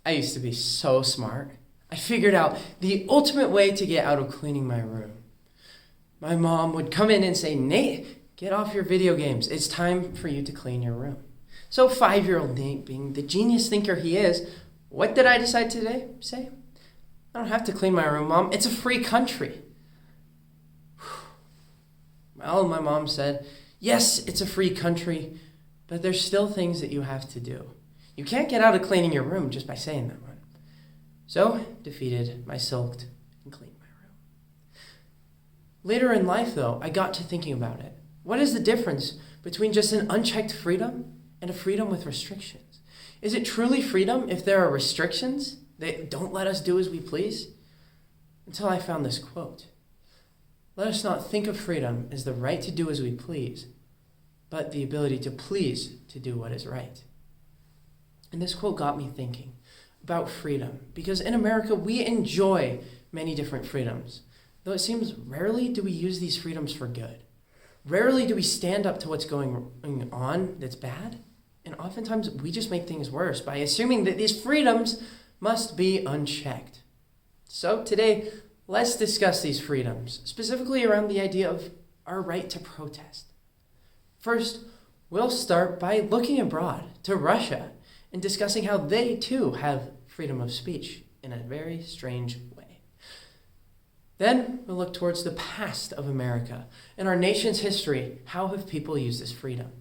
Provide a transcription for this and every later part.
I used to be so smart. I figured out the ultimate way to get out of cleaning my room. My mom would come in and say, "Nate, get off your video games. It's time for you to clean your room." So 5-year-old Nate, being the genius thinker he is, what did I decide today? Say, "I don't have to clean my room, Mom. It's a free country." Well, my mom said, "Yes, it's a free country, but there's still things that you have to do. You can't get out of cleaning your room just by saying that one." So, defeated, I sulked and cleaned my room. Later in life, though, I got to thinking about it. What is the difference between just an unchecked freedom and a freedom with restrictions? Is it truly freedom if there are restrictions that don't let us do as we please? Until I found this quote. Let us not think of freedom as the right to do as we please, but the ability to please to do what is right. And this quote got me thinking about freedom, because in America we enjoy many different freedoms, though it seems rarely do we use these freedoms for good. Rarely do we stand up to what's going on that's bad, and oftentimes we just make things worse by assuming that these freedoms must be unchecked. So today, let's discuss these freedoms, specifically around the idea of our right to protest. First, we'll start by looking abroad to Russia and discussing how they too have freedom of speech in a very strange way. Then we'll look towards the past of America and our nation's history. How have people used this freedom?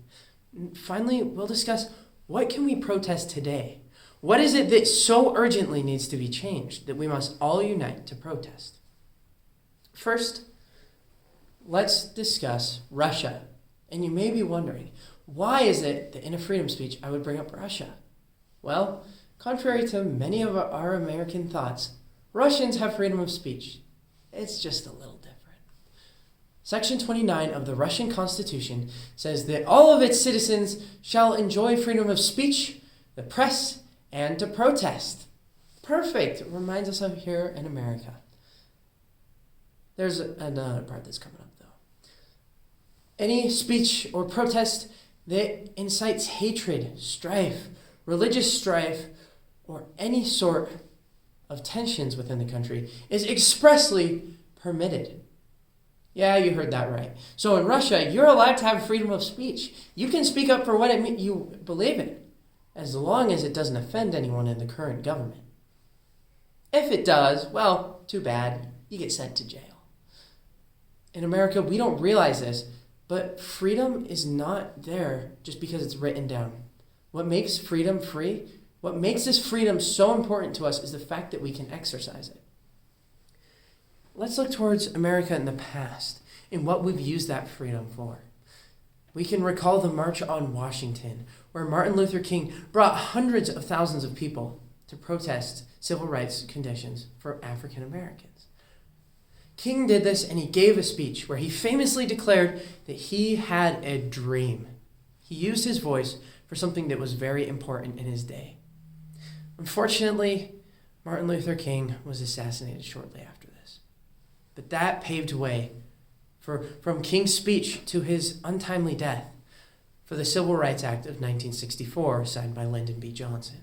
And finally, we'll discuss what can we protest today? What is it that so urgently needs to be changed that we must all unite to protest? First, let's discuss Russia. And you may be wondering, why is it that in a freedom speech I would bring up Russia? Well, contrary to many of our American thoughts, Russians have freedom of speech. It's just a little different. Section 29 of the Russian Constitution says that all of its citizens shall enjoy freedom of speech, the press, and to protest. Perfect. It reminds us of here in America. There's another part that's coming up, though. Any speech or protest that incites hatred, strife, religious strife, or any sort of tensions within the country is expressly permitted. Yeah, you heard that right. So in Russia, you're allowed to have freedom of speech. You can speak up for what you believe in, as long as it doesn't offend anyone in the current government. If it does, well, too bad. You get sent to jail. In America, we don't realize this, but freedom is not there just because it's written down. What makes freedom free, what makes this freedom so important to us is the fact that we can exercise it. Let's look towards America in the past and what we've used that freedom for. We can recall the March on Washington, where Martin Luther King brought hundreds of thousands of people to protest civil rights conditions for African Americans. King did this, and he gave a speech where he famously declared that he had a dream. He used his voice for something that was very important in his day. Unfortunately, Martin Luther King was assassinated shortly after this. But that paved way from King's speech to his untimely death for the Civil Rights Act of 1964, signed by Lyndon B. Johnson.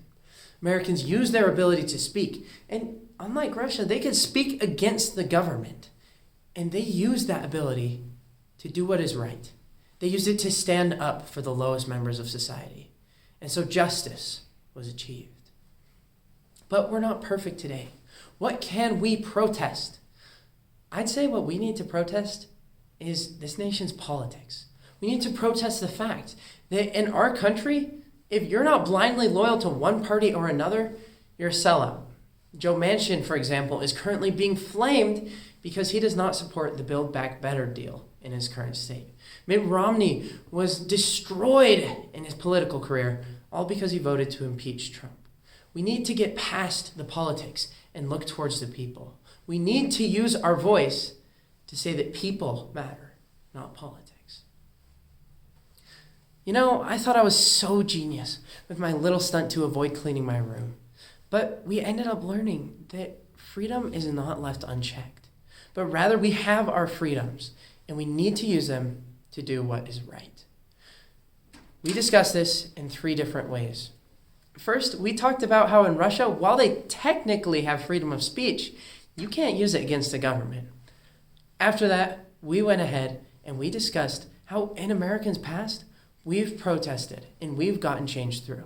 Americans used their ability to speak, and unlike Russia, they could speak against the government. And they used that ability to do what is right. They used it to stand up for the lowest members of society. And so justice was achieved. But we're not perfect today. What can we protest? I'd say what we need to protest is this nation's politics. We need to protest the fact that in our country, if you're not blindly loyal to one party or another, you're a sellout. Joe Manchin, for example, is currently being flamed because he does not support the Build Back Better deal in his current state. Mitt Romney was destroyed in his political career, all because he voted to impeach Trump. We need to get past the politics and look towards the people. We need to use our voice to say that people matter, not politics. You know, I thought I was so genius with my little stunt to avoid cleaning my room. But we ended up learning that freedom is not left unchecked, but rather we have our freedoms and we need to use them to do what is right. We discuss this in 3 different ways. First, we talked about how in Russia, while they technically have freedom of speech, you can't use it against the government. After that, we went ahead and we discussed how in America's past, we've protested and we've gotten change through.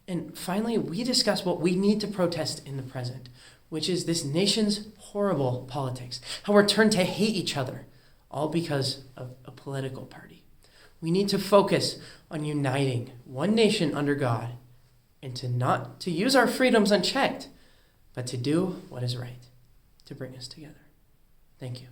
And finally, we discussed what we need to protest in the present, which is this nation's horrible politics, how we're turned to hate each other, all because of a political party. We need to focus on uniting one nation under God and to use our freedoms unchecked, but to do what is right, to bring us together. Thank you.